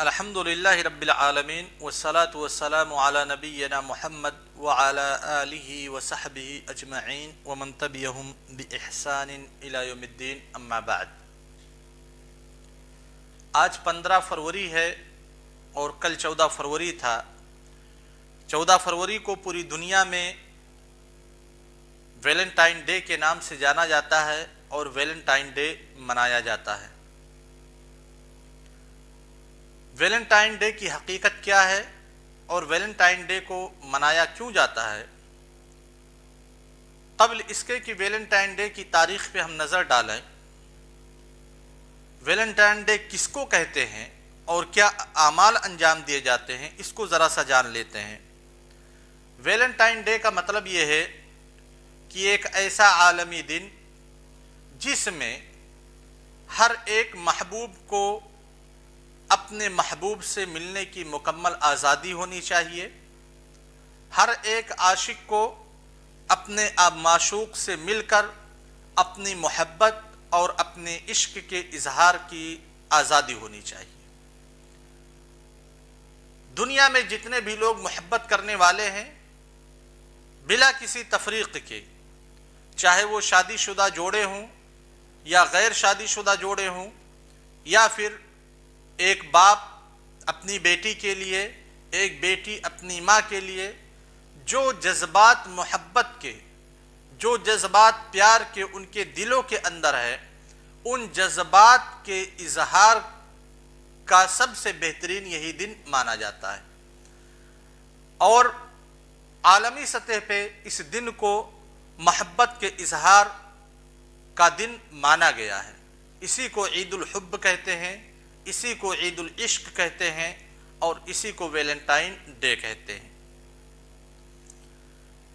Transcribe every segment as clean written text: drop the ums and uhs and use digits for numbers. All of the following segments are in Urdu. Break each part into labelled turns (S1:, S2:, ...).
S1: الحمدللہ رب العالمین والصلاة والسلام علی نبینا محمد وعلی آلہ وصحبہ اجمعین ومن تبعہم بإحسان الی یوم الدین اما بعد۔ آج 15 فروری ہے اور کل 14 فروری تھا۔ 14 فروری کو پوری دنیا میں ویلنٹائن ڈے کے نام سے جانا جاتا ہے اور ویلنٹائن ڈے منایا جاتا ہے۔ ویلنٹائن ڈے کی حقیقت کیا ہے اور ویلنٹائن ڈے کو منایا کیوں جاتا ہے؟ قبل اس کے کہ ویلنٹائن ڈے کی تاریخ پہ ہم نظر ڈالیں، ویلنٹائن ڈے کس کو کہتے ہیں اور کیا اعمال انجام دیے جاتے ہیں، اس کو ذرا سا جان لیتے ہیں۔ ویلنٹائن ڈے کا مطلب یہ ہے کہ ایک ایسا عالمی دن جس میں ہر ایک محبوب کو اپنے محبوب سے ملنے کی مکمل آزادی ہونی چاہیے، ہر ایک عاشق کو اپنے معشوق سے مل کر اپنی محبت اور اپنے عشق کے اظہار کی آزادی ہونی چاہیے۔ دنیا میں جتنے بھی لوگ محبت کرنے والے ہیں بلا کسی تفریق کے، چاہے وہ شادی شدہ جوڑے ہوں یا غیر شادی شدہ جوڑے ہوں، یا پھر ایک باپ اپنی بیٹی کے لیے، ایک بیٹی اپنی ماں کے لیے، جو جذبات محبت کے، جو جذبات پیار کے ان کے دلوں کے اندر ہے، ان جذبات کے اظہار کا سب سے بہترین یہی دن مانا جاتا ہے۔ اور عالمی سطح پہ اس دن کو محبت کے اظہار کا دن مانا گیا ہے۔ اسی کو عید الحب کہتے ہیں، اسی کو عید العشق کہتے ہیں اور اسی کو ویلنٹائن ڈے کہتے ہیں۔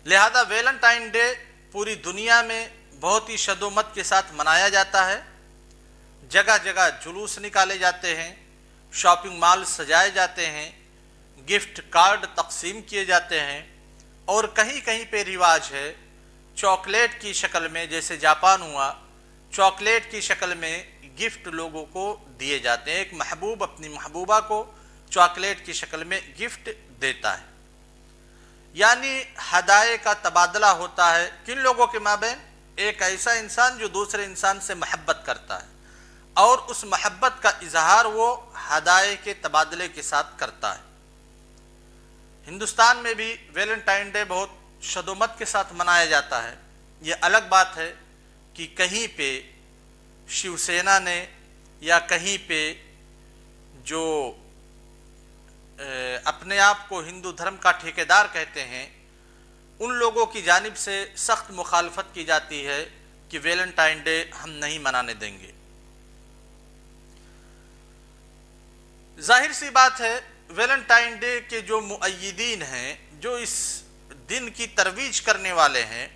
S1: لہذا ویلنٹائن ڈے پوری دنیا میں بہت ہی شد و مت کے ساتھ منایا جاتا ہے۔ جگہ جگہ جلوس نکالے جاتے ہیں، شاپنگ مال سجائے جاتے ہیں، گفٹ کارڈ تقسیم کیے جاتے ہیں، اور کہیں کہیں پہ رواج ہے چاکلیٹ کی شکل میں، جیسے جاپان ہوا، چاکلیٹ کی شکل میں گفٹ لوگوں کو دیے جاتے ہیں۔ ایک محبوب اپنی محبوبہ کو چاکلیٹ کی شکل میں گفٹ دیتا ہے، یعنی ہدایے کا تبادلہ ہوتا ہے۔ کن لوگوں کے مابین؟ ایک ایسا انسان جو دوسرے انسان سے محبت کرتا ہے اور اس محبت کا اظہار وہ ہدایے کے تبادلے کے ساتھ کرتا ہے۔ ہندوستان میں بھی ویلنٹائن ڈے بہت شد و مت کے ساتھ منایا جاتا ہے۔ یہ الگ بات ہے کہ کہیں پہ شیو سینا نے یا کہیں پہ جو اپنے آپ کو ہندو دھرم کا ٹھیکیدار کہتے ہیں، ان لوگوں کی جانب سے سخت مخالفت کی جاتی ہے کہ ویلنٹائن ڈے ہم نہیں منانے دیں گے۔ ظاہر سی بات ہے ویلنٹائن ڈے کے جو مؤیدین ہیں، جو اس دن کی ترویج کرنے والے ہیں،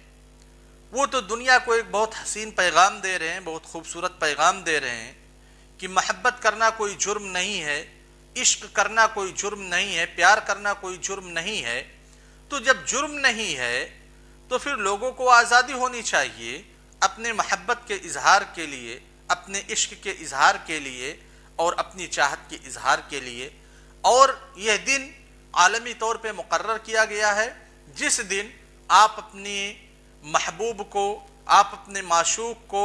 S1: وہ تو دنیا کو ایک بہت حسین پیغام دے رہے ہیں، بہت خوبصورت پیغام دے رہے ہیں کہ محبت کرنا کوئی جرم نہیں ہے، عشق کرنا کوئی جرم نہیں ہے، پیار کرنا کوئی جرم نہیں ہے۔ تو جب جرم نہیں ہے تو پھر لوگوں کو آزادی ہونی چاہیے اپنے محبت کے اظہار کے لیے، اپنے عشق کے اظہار کے لیے اور اپنی چاہت کے اظہار کے لیے۔ اور یہ دن عالمی طور پہ مقرر کیا گیا ہے جس دن آپ اپنی محبوب کو، آپ اپنے معشوق کو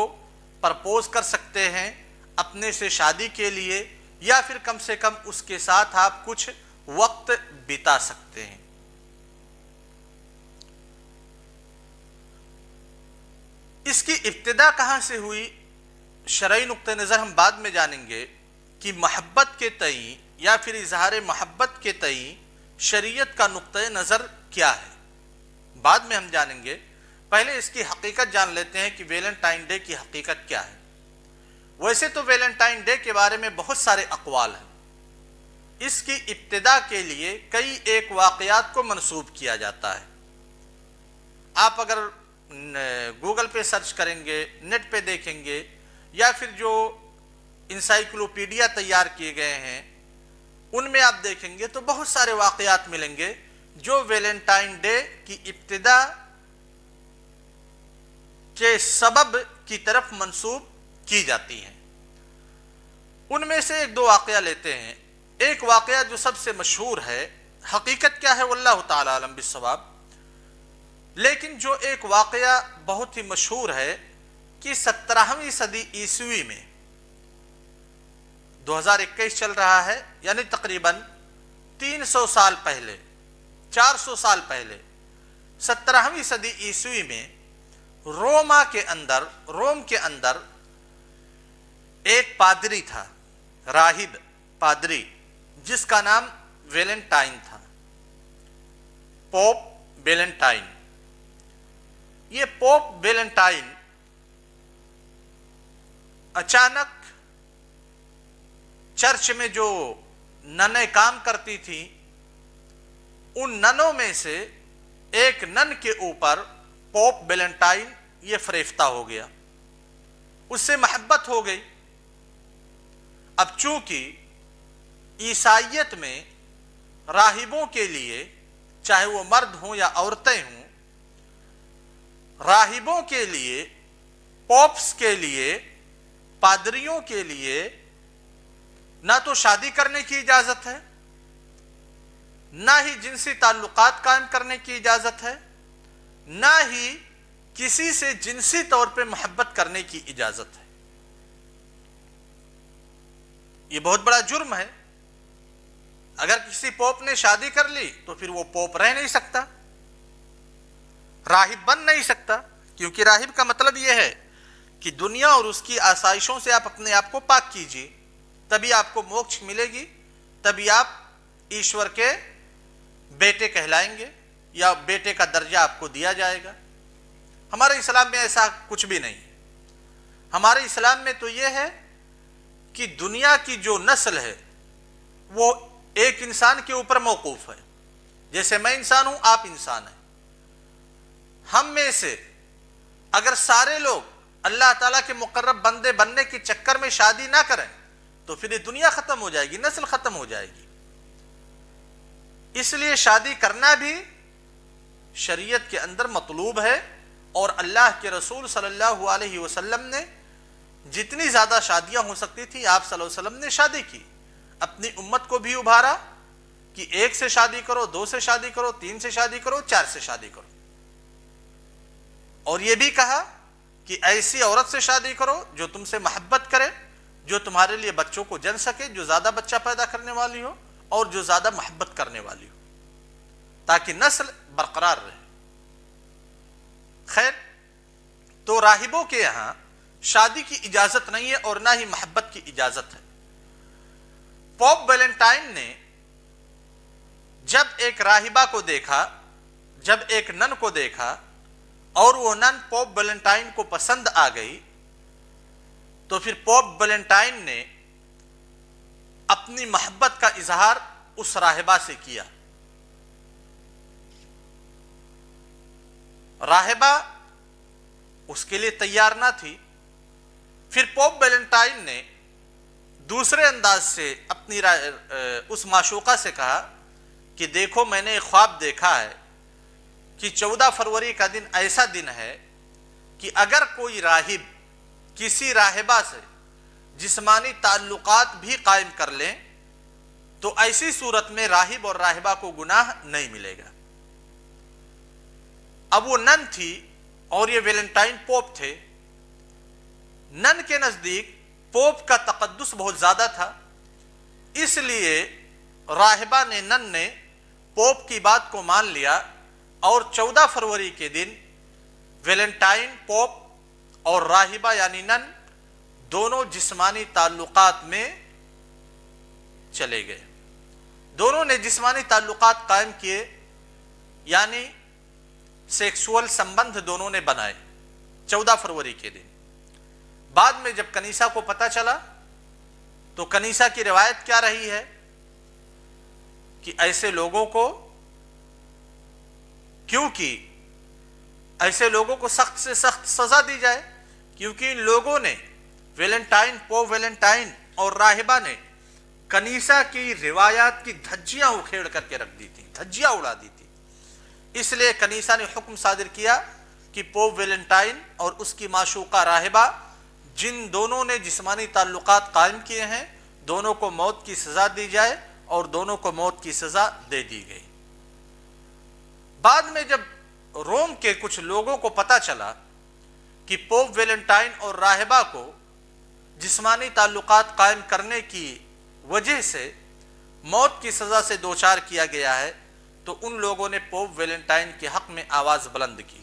S1: پرپوز کر سکتے ہیں اپنے سے شادی کے لیے، یا پھر کم سے کم اس کے ساتھ آپ کچھ وقت بتا سکتے ہیں۔ اس کی ابتدا کہاں سے ہوئی، شرعی نقطہ نظر ہم بعد میں جانیں گے کہ محبت کے تئیں یا پھر اظہار محبت کے تئیں شریعت کا نقطہ نظر کیا ہے، بعد میں ہم جانیں گے۔ پہلے اس کی حقیقت جان لیتے ہیں کہ ویلنٹائن ڈے کی حقیقت کیا ہے۔ ویسے تو ویلنٹائن ڈے کے بارے میں بہت سارے اقوال ہیں۔ اس کی ابتدا کے لیے کئی ایک واقعات کو منسوب کیا جاتا ہے۔ آپ اگر گوگل پہ سرچ کریں گے، نیٹ پہ دیکھیں گے، یا پھر جو انسائکلوپیڈیا تیار کیے گئے ہیں ان میں آپ دیکھیں گے تو بہت سارے واقعات ملیں گے جو ویلنٹائن ڈے کی ابتدا کے سبب کی طرف منسوب کی جاتی ہیں۔ ان میں سے ایک دو واقعہ لیتے ہیں۔ ایک واقعہ جو سب سے مشہور ہے، حقیقت کیا ہے واللہ تعالی عالم بالصواب، لیکن جو ایک واقعہ بہت ہی مشہور ہے کہ 17ویں صدی عیسوی میں 2021 چل رہا ہے، یعنی تقریباً 300 سال پہلے، 400 سال پہلے 17ویں صدی عیسوی میں روم کے اندر ایک پادری تھا، راہب پادری، جس کا نام ویلنٹائن تھا، پوپ ویلنٹائن۔ یہ پوپ ویلنٹائن اچانک چرچ میں جو ننیں کام کرتی تھیں، ان ننوں میں سے ایک نن کے اوپر پوپ ویلنٹائن یہ فریفتہ ہو گیا، اس سے محبت ہو گئی۔ اب چونکہ عیسائیت میں راہبوں کے لیے، چاہے وہ مرد ہوں یا عورتیں ہوں، راہبوں کے لیے، پوپس کے لیے، پادریوں کے لیے نہ تو شادی کرنے کی اجازت ہے، نہ ہی جنسی تعلقات قائم کرنے کی اجازت ہے، نہ ہی کسی سے جنسی طور پہ محبت کرنے کی اجازت ہے۔ یہ بہت بڑا جرم ہے۔ اگر کسی پوپ نے شادی کر لی تو پھر وہ پوپ رہ نہیں سکتا، راہب بن نہیں سکتا، کیونکہ راہب کا مطلب یہ ہے کہ دنیا اور اس کی آسائشوں سے آپ اپنے آپ کو پاک کیجیے، تبھی آپ کو موکش ملے گی، تبھی آپ ایشور کے بیٹے کہلائیں گے یا بیٹے کا درجہ آپ کو دیا جائے گا۔ ہمارے اسلام میں ایسا کچھ بھی نہیں ہے۔ ہمارے اسلام میں تو یہ ہے کہ دنیا کی جو نسل ہے وہ ایک انسان کے اوپر موقوف ہے۔ جیسے میں انسان ہوں، آپ انسان ہیں، ہم میں سے اگر سارے لوگ اللہ تعالیٰ کے مقرب بندے بننے کے چکر میں شادی نہ کریں تو پھر یہ دنیا ختم ہو جائے گی، نسل ختم ہو جائے گی۔ اس لیے شادی کرنا بھی شریعت کے اندر مطلوب ہے، اور اللہ کے رسول صلی اللہ علیہ وسلم نے جتنی زیادہ شادیاں ہو سکتی تھی آپ صلی اللہ علیہ وسلم نے شادی کی، اپنی امت کو بھی ابھارا کہ 1 سے شادی کرو، 2 سے شادی کرو، 3 سے شادی کرو، 4 سے شادی کرو، اور یہ بھی کہا کہ ایسی عورت سے شادی کرو جو تم سے محبت کرے، جو تمہارے لیے بچوں کو جن سکے، جو زیادہ بچہ پیدا کرنے والی ہو اور جو زیادہ محبت کرنے والی ہو، تاکہ نسل برقرار رہے۔ خیر، تو راہبوں کے یہاں شادی کی اجازت نہیں ہے اور نہ ہی محبت کی اجازت ہے۔ پوپ ویلنٹائن نے جب ایک راہبہ کو دیکھا، جب ایک نن کو دیکھا اور وہ نن پوپ ویلنٹائن کو پسند آ گئی، تو پھر پوپ ویلنٹائن نے اپنی محبت کا اظہار اس راہبہ سے کیا۔ راہبہ اس کے لیے تیار نہ تھی۔ پھر پوپ ویلنٹائن نے دوسرے انداز سے اپنی اس معشوقہ سے کہا کہ دیکھو، میں نے ایک خواب دیکھا ہے کہ 14 فروری کا دن ایسا دن ہے کہ اگر کوئی راہب کسی راہبہ سے جسمانی تعلقات بھی قائم کر لیں تو ایسی صورت میں راہب اور راہبہ کو گناہ نہیں ملے گا۔ اب وہ نن تھی اور یہ ویلنٹائن پوپ تھے۔ نن کے نزدیک پوپ کا تقدس بہت زیادہ تھا، اس لیے راہبہ نے، نن نے پوپ کی بات کو مان لیا اور 14 فروری کے دن ویلنٹائن پوپ اور راہبہ یعنی نن دونوں جسمانی تعلقات میں چلے گئے۔ دونوں نے جسمانی تعلقات قائم کیے، یعنی سیکسول سمبندھ دونوں نے بنائے 14 فروری کے دن۔ بعد میں جب کنیسہ کو پتہ چلا تو کنیسہ کی روایت کیا رہی ہے کہ ایسے لوگوں کو، کیونکہ ایسے لوگوں کو سخت سے سخت سزا دی جائے، کیونکہ ان لوگوں نے، ویلنٹائن، پوپ ویلنٹائن اور راہبہ نے کنیسہ کی روایات کی دھجیاں اکھیڑ کر کے رکھ دی تھی، دھجیاں اڑا دی تھی۔ اس لیے کنیسہ نے حکم صادر کیا کہ پوپ ویلنٹائن اور اس کی معشوقہ راہبہ، جن دونوں نے جسمانی تعلقات قائم کیے ہیں، دونوں کو موت کی سزا دی جائے اور دونوں کو موت کی سزا دے دی گئی۔ بعد میں جب روم کے کچھ لوگوں کو پتہ چلا کہ پوپ ویلنٹائن اور راہبہ کو جسمانی تعلقات قائم کرنے کی وجہ سے موت کی سزا سے دوچار کیا گیا ہے، تو ان لوگوں نے پوپ ویلنٹائن کے حق میں آواز بلند کی،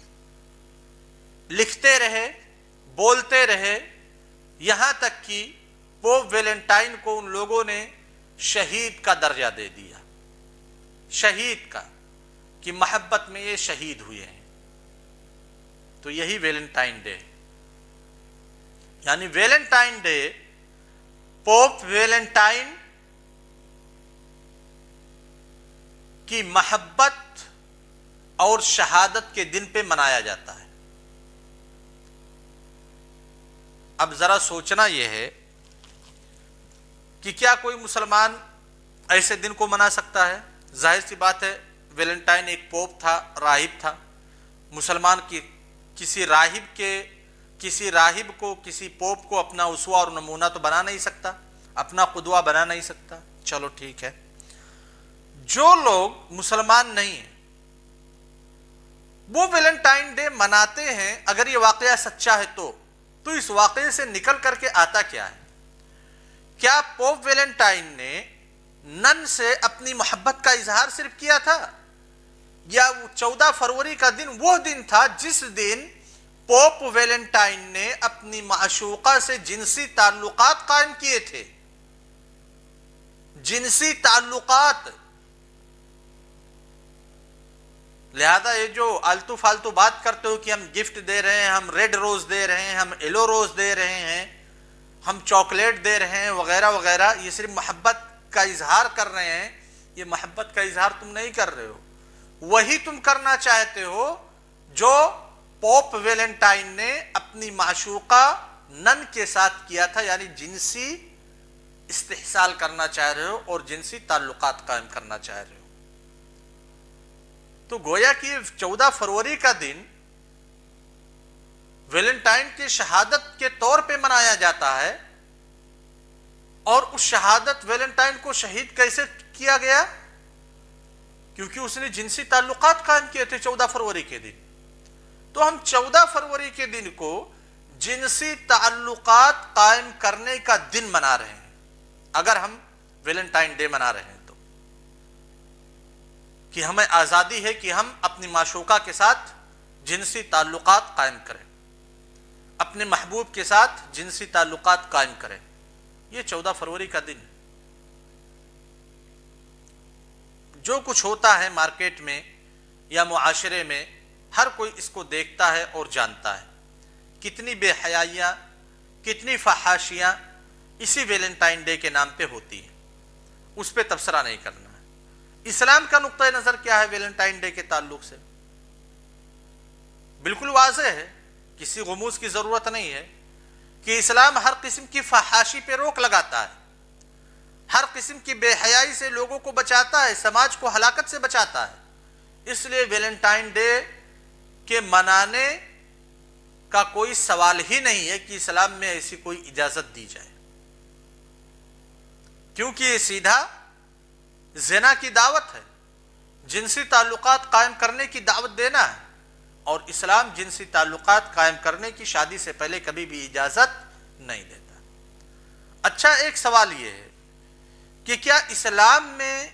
S1: لکھتے رہے، بولتے رہے، یہاں تک کہ پوپ ویلنٹائن کو ان لوگوں نے شہید کا درجہ دے دیا، شہید کا، کہ محبت میں یہ شہید ہوئے ہیں۔ تو یہی ویلنٹائن ڈے، یعنی ویلنٹائن ڈے پوپ ویلنٹائن کی محبت اور شہادت کے دن پہ منایا جاتا ہے۔ اب ذرا سوچنا یہ ہے کہ کیا کوئی مسلمان ایسے دن کو منا سکتا ہے؟ ظاہر سی بات ہے، ویلنٹائن ایک پوپ تھا، راہب تھا، مسلمان کی کسی راہب کو، کسی پوپ کو اپنا اسوہ اور نمونہ تو بنا نہیں سکتا، اپنا قدوہ بنا نہیں سکتا۔ چلو ٹھیک ہے، جو لوگ مسلمان نہیں ہیں وہ ویلنٹائن ڈے مناتے ہیں، اگر یہ واقعہ سچا ہے تو اس واقعے سے نکل کر کے آتا کیا ہے؟ کیا پوپ ویلنٹائن نے نن سے اپنی محبت کا اظہار صرف کیا تھا، یا 14 فروری کا دن وہ دن تھا جس دن پوپ ویلنٹائن نے اپنی معشوقہ سے جنسی تعلقات قائم کیے تھے؟ جنسی تعلقات۔ لہذا یہ جو آلتو فالتو بات کرتے ہو کہ ہم گفٹ دے رہے ہیں، ہم ریڈ روز دے رہے ہیں، ہم ایلو روز دے رہے ہیں، ہم چاکلیٹ دے رہے ہیں وغیرہ وغیرہ، یہ صرف محبت کا اظہار کر رہے ہیں، یہ محبت کا اظہار تم نہیں کر رہے ہو، وہی تم کرنا چاہتے ہو جو پوپ ویلنٹائن نے اپنی معشوقہ نن کے ساتھ کیا تھا، یعنی جنسی استحصال کرنا چاہ رہے ہو اور جنسی تعلقات قائم کرنا چاہ رہے ہو۔ تو گویا کہ 14 فروری کا دن ویلنٹائن کی شہادت کے طور پہ منایا جاتا ہے، اور اس شہادت ویلنٹائن کو شہید کیسے کیا گیا؟ کیونکہ اس نے جنسی تعلقات قائم کیے تھے 14 فروری کے دن۔ تو ہم 14 فروری کے دن کو جنسی تعلقات قائم کرنے کا دن منا رہے ہیں، اگر ہم ویلنٹائن ڈے منا رہے ہیں تو، کہ ہمیں آزادی ہے کہ ہم اپنی معشوقہ کے ساتھ جنسی تعلقات قائم کریں، اپنے محبوب کے ساتھ جنسی تعلقات قائم کریں۔ یہ 14 فروری کا دن جو کچھ ہوتا ہے مارکیٹ میں یا معاشرے میں، ہر کوئی اس کو دیکھتا ہے اور جانتا ہے، کتنی بے حیائیاں، کتنی فحاشیاں اسی ویلنٹائن ڈے کے نام پہ ہوتی ہیں، اس پہ تبصرہ نہیں کرنا ہے۔ اسلام کا نقطہ نظر کیا ہے ویلنٹائن ڈے کے تعلق سے؟ بالکل واضح ہے، کسی غموض کی ضرورت نہیں ہے کہ اسلام ہر قسم کی فحاشی پہ روک لگاتا ہے، ہر قسم کی بے حیائی سے لوگوں کو بچاتا ہے، سماج کو ہلاکت سے بچاتا ہے۔ اس لیے ویلنٹائن ڈے کے منانے کا کوئی سوال ہی نہیں ہے کہ اسلام میں ایسی کوئی اجازت دی جائے، کیونکہ یہ سیدھا زنا کی دعوت ہے، جنسی تعلقات قائم کرنے کی دعوت دینا ہے، اور اسلام جنسی تعلقات قائم کرنے کی شادی سے پہلے کبھی بھی اجازت نہیں دیتا۔ اچھا، ایک سوال یہ ہے کہ کیا اسلام میں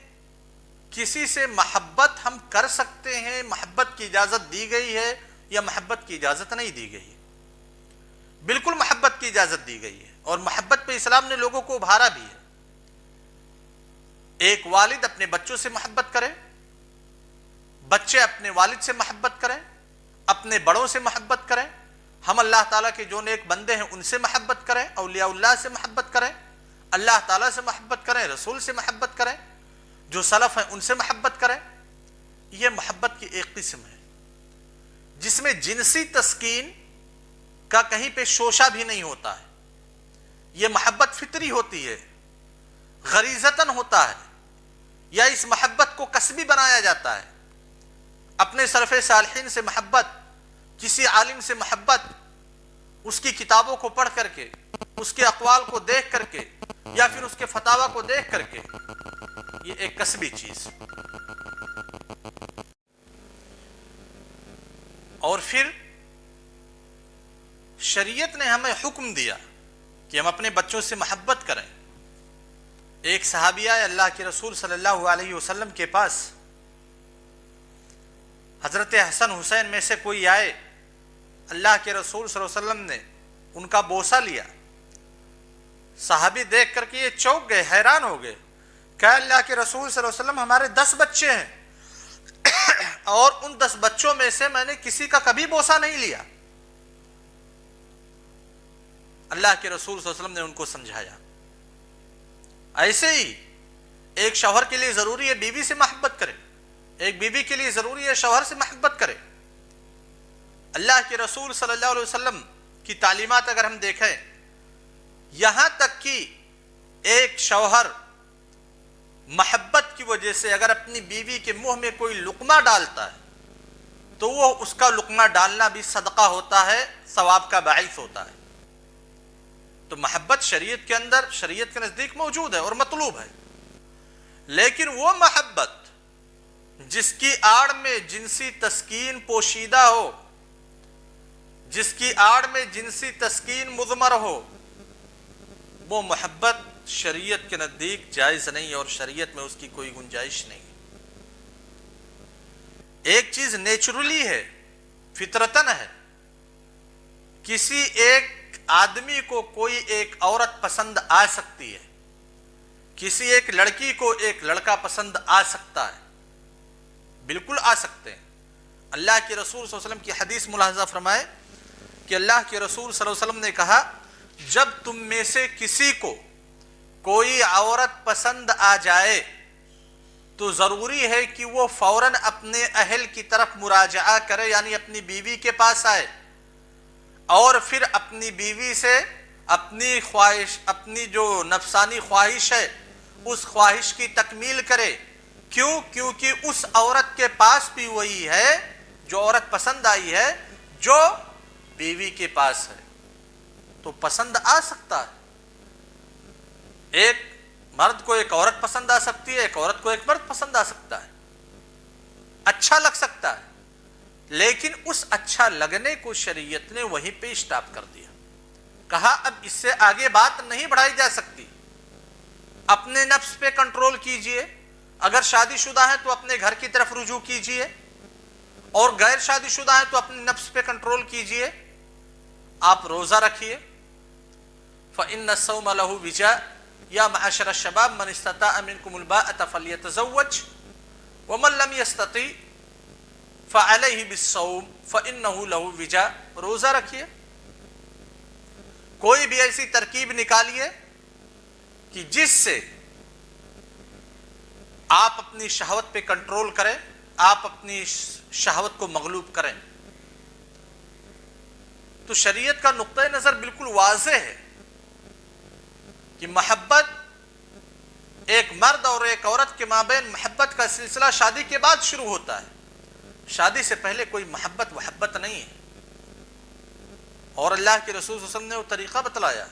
S1: کسی سے محبت ہم کر سکتے ہیں؟ محبت کی اجازت دی گئی ہے یا محبت کی اجازت نہیں دی گئی ہے؟ بالکل محبت کی اجازت دی گئی ہے، اور محبت پہ اسلام نے لوگوں کو ابھارا بھی ہے۔ ایک والد اپنے بچوں سے محبت کرے، بچے اپنے والد سے محبت کریں، اپنے بڑوں سے محبت کریں، ہم اللہ تعالیٰ کے جو نیک بندے ہیں ان سے محبت کریں، اولیاء اللہ سے محبت کریں، اللہ تعالیٰ سے محبت کریں، رسول سے محبت کریں، جو سلف ہیں ان سے محبت کریں۔ یہ محبت کی ایک قسم ہے جس میں جنسی تسکین کا کہیں پہ شوشہ بھی نہیں ہوتا ہے، یہ محبت فطری ہوتی ہے، غریزتاً ہوتا ہے، یا اس محبت کو کسبی بنایا جاتا ہے۔ اپنے سلف صالحین سے محبت، کسی عالم سے محبت، اس کی کتابوں کو پڑھ کر کے، اس کے اقوال کو دیکھ کر کے، یا پھر اس کے فتاوا کو دیکھ کر کے، یہ ایک کسبی چیز. اور پھر شریعت نے ہمیں حکم دیا کہ ہم اپنے بچوں سے محبت کریں. ایک صحابی آئے اللہ کے رسول صلی اللہ علیہ وسلم کے پاس. حضرت حسن حسین میں سے کوئی آئے، اللہ کے رسول صلی اللہ علیہ وسلم نے ان کا بوسہ لیا. صحابی دیکھ کر کے یہ چونک گئے، حیران ہو گئے. کہا اللہ کے رسول صلی اللہ علیہ وسلم ہمارے 10 بچے ہیں اور ان 10 بچوں میں سے میں نے کسی کا کبھی بوسہ نہیں لیا. اللہ کے رسول صلی اللہ علیہ وسلم نے ان کو سمجھایا. ایسے ہی ایک شوہر کے لیے ضروری ہے بیوی سے محبت کرے، ایک بیوی کے لیے ضروری ہے شوہر سے محبت کرے. اللہ کے رسول صلی اللہ علیہ وسلم کی تعلیمات اگر ہم دیکھیں، یہاں تک کہ ایک شوہر محبت کی وجہ سے اگر اپنی بیوی کے منہ میں کوئی لقمہ ڈالتا ہے تو وہ اس کا لقمہ ڈالنا بھی صدقہ ہوتا ہے، ثواب کا باعث ہوتا ہے. تو محبت شریعت کے اندر، شریعت کے نزدیک موجود ہے اور مطلوب ہے. لیکن وہ محبت جس کی آڑ میں جنسی تسکین پوشیدہ ہو، جس کی آڑ میں جنسی تسکین مضمر ہو، وہ محبت شریعت کے نزدیک جائز نہیں اور شریعت میں اس کی کوئی گنجائش نہیں. ایک چیز نیچرلی ہے، فطرتن ہے. کسی ایک آدمی کو کوئی ایک عورت پسند آ سکتی ہے، کسی ایک لڑکی کو ایک لڑکا پسند آ سکتا ہے، بالکل آ سکتے ہیں. اللہ کے رسول صلی اللہ علیہ وسلم کی حدیث ملاحظہ فرمائے کہ اللہ کے رسول صلی اللہ علیہ وسلم نے کہا، جب تم میں سے کسی کو کوئی عورت پسند آ جائے تو ضروری ہے کہ وہ فوراً اپنے اہل کی طرف مراجعہ کرے، یعنی اپنی بیوی کے پاس آئے اور پھر اپنی بیوی سے اپنی خواہش، اپنی جو نفسانی خواہش ہے اس خواہش کی تکمیل کرے. کیوں؟ کیونکہ اس عورت کے پاس بھی وہی ہے، جو عورت پسند آئی ہے، جو بیوی کے پاس ہے. تو پسند آ سکتا ہے. ایک مرد کو ایک عورت پسند آ سکتی ہے، ایک عورت کو ایک مرد پسند آ سکتا ہے، اچھا لگ سکتا ہے. لیکن اس اچھا لگنے کو شریعت نے وہیں پہ اسٹاپ کر دیا. کہا اب اس سے آگے بات نہیں بڑھائی جا سکتی. اپنے نفس پہ کنٹرول کیجئے. اگر شادی شدہ ہیں تو اپنے گھر کی طرف رجوع کیجئے، اور غیر شادی شدہ ہیں تو اپنے نفس پہ کنٹرول کیجئے. آپ روزہ رکھیے. فَإِنَّ الصَّوْمَ لَهُ وِجَاءٌ یا معاشر الشباب من استطاع منکم الباءۃ فلیتزوج ومن لم یستطع فعلیہ بالصوم فإنہ لہ وجاء. روزہ رکھیے. کوئی بھی ایسی ترکیب نکالیے کہ جس سے آپ اپنی شہوت پہ کنٹرول کریں، آپ اپنی شہوت کو مغلوب کریں. تو شریعت کا نقطہ نظر بالکل واضح ہے کہ محبت ایک مرد اور ایک عورت کے مابین محبت کا سلسلہ شادی کے بعد شروع ہوتا ہے. شادی سے پہلے کوئی محبت نہیں ہے. اور اللہ کے رسول صلی اللہ علیہ وسلم نے وہ طریقہ بتلایا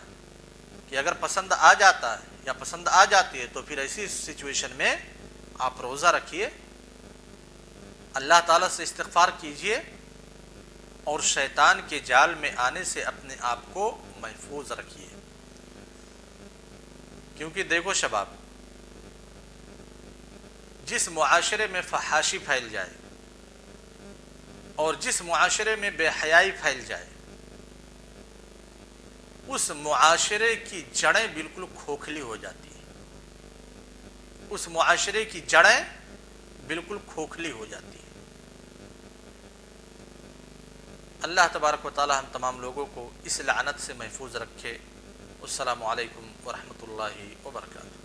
S1: کہ اگر پسند آ جاتا ہے یا پسند آ جاتی ہے تو پھر ایسی سچویشن میں آپ روزہ رکھیے، اللہ تعالیٰ سے استغفار کیجئے اور شیطان کے جال میں آنے سے اپنے آپ کو محفوظ رکھیے. کیونکہ دیکھو شباب، جس معاشرے میں فحاشی پھیل جائے اور جس معاشرے میں بے حیائی پھیل جائے، اس معاشرے کی جڑیں بالکل کھوکھلی ہو جاتی ہیں. اس معاشرے کی جڑیں بالکل کھوکھلی ہو جاتی ہیں. اللہ تبارک و تعالی ہم تمام لوگوں کو اس لعنت سے محفوظ رکھے. السلام علیکم ورحمۃ اللہ وبرکاتہ.